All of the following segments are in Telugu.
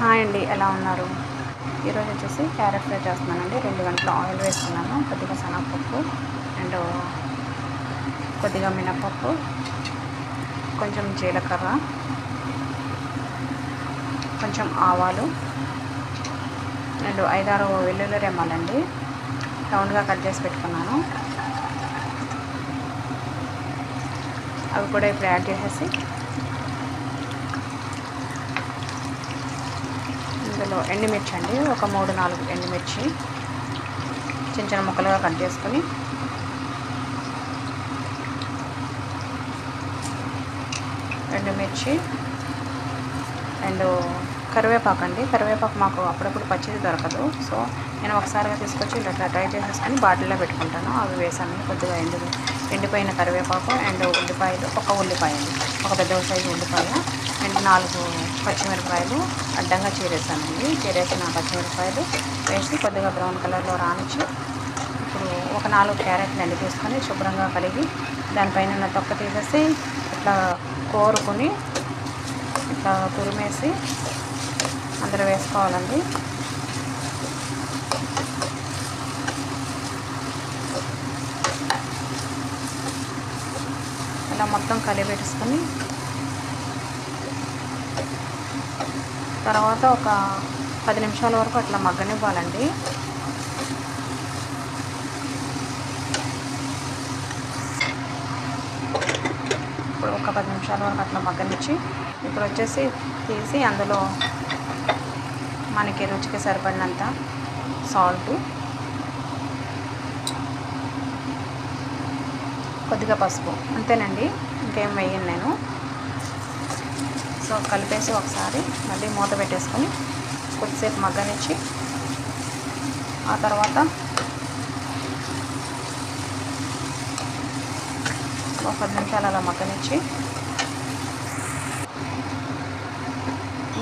హాయ్ అండి, ఎలా ఉన్నారు? ఈరోజు వచ్చేసి క్యారెట్ ఫ్రై చేస్తున్నానండి. 2 గంటల ఆయిల్ వేసుకున్నాను, కొద్దిగా శనగపప్పు అండ్ కొద్దిగా మినపప్పు, కొంచెం జీలకర్ర, కొంచెం ఆవాలు అండ్ 5-6 వెల్లుల్లి రెమ్మలండి రౌండ్గా కట్ చేసి పెట్టుకున్నాను. అవి కూడా ఇప్పుడు యాడ్ చేసేసి ఇందులో ఎండుమిర్చి అండి, ఒక 3-4 ఎండుమిర్చి చిన్న చిన్న ముక్కలుగా కట్ చేసుకొని ఎండుమిర్చి అండ్ కరివేపాకు అండి. కరివేపాకు మాకు అప్పుడప్పుడు పచ్చిది దొరకదు, సో నేను ఒకసారిగా తీసుకొచ్చి ఇలా ట్రై చేసేసుకొని బాటిల్లో పెట్టుకుంటాను. అవి వేసాను. కొద్దిగా ఎండిపోయిన కరివేపాకు అండ్ ఉల్లిపాయలు, ఒక ఉల్లిపాయ అండి, ఒక పెద్ద సైజు ఉల్లిపాయ అండ్ 4 పచ్చిమిరపకాయలు అడ్డంగా చీరేసానండి. చీరేసిన పచ్చిమిరపకాయలు వేసి కొద్దిగా బ్రౌన్ కలర్లో రానిచ్చి ఇప్పుడు ఒక 4 క్యారెట్లు అండి తీసుకొని శుభ్రంగా కడిగి దానిపైన ఉన్న తొక్క తీసేసి ఇట్లా కోరుకొని ఇట్లా తురిమేసి అందులో వేసుకోవాలండి. ఇలా మొత్తం కలిపెట్టుకొని తర్వాత ఒక 10 నిమిషాల వరకు అట్లా మగ్గనివ్వాలండి. ఇప్పుడు ఒక 10 నిమిషాల వరకు అట్లా మగ్గనిచ్చి ఇప్పుడు వచ్చేసి తీసి అందులో మనకి రుచికి సరిపడినంత సాల్ట్, కొద్దిగా పసుపు, అంతేనండి, ఇంకేం వేయను నేను. సో కలిపేసి ఒకసారి మళ్ళీ మూత పెట్టేసుకొని కొద్దిసేపు మగ్గనిచ్చి ఆ తర్వాత ఒక 10 నిమిషాలు అలా మగ్గనిచ్చి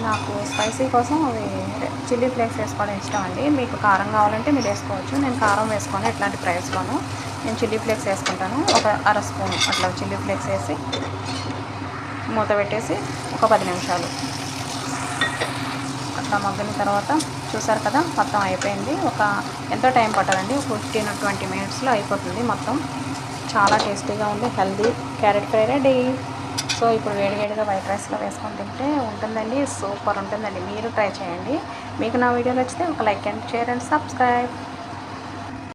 నాకు స్పైసీ కోసం అవి చిల్లీ ఫ్లేక్స్ వేసుకోవడం ఇష్టం అండి. మీకు కారం కావాలంటే మీరు వేసుకోవచ్చు. నేను కారం వేసుకోను ఎట్లాంటి ఫ్రైస్లోను. నేను చిల్లీ ఫ్లేక్స్ వేసుకుంటాను. ఒక 1/2 స్పూన్ అట్లా చిల్లీ ఫ్లేక్స్ వేసి మూత పెట్టేసి ఒక 10 నిమిషాలు అట్లా మగ్గిన తర్వాత చూసారు కదా, మొత్తం అయిపోయింది. ఎంతో టైం పట్టదండి, 15-20 మినిట్స్లో అయిపోతుంది మొత్తం. చాలా టేస్టీగా ఉంది, healthy carrot fry ready. So ఇప్పుడు వేడివేడిగా వైట్ రైస్లో వేసుకొని తింటే ఉంటుందండి, సూపర్ ఉంటుందండి. మీరు ట్రై చేయండి. మీకు నా వీడియో నచ్చితే ఒక like and share and subscribe.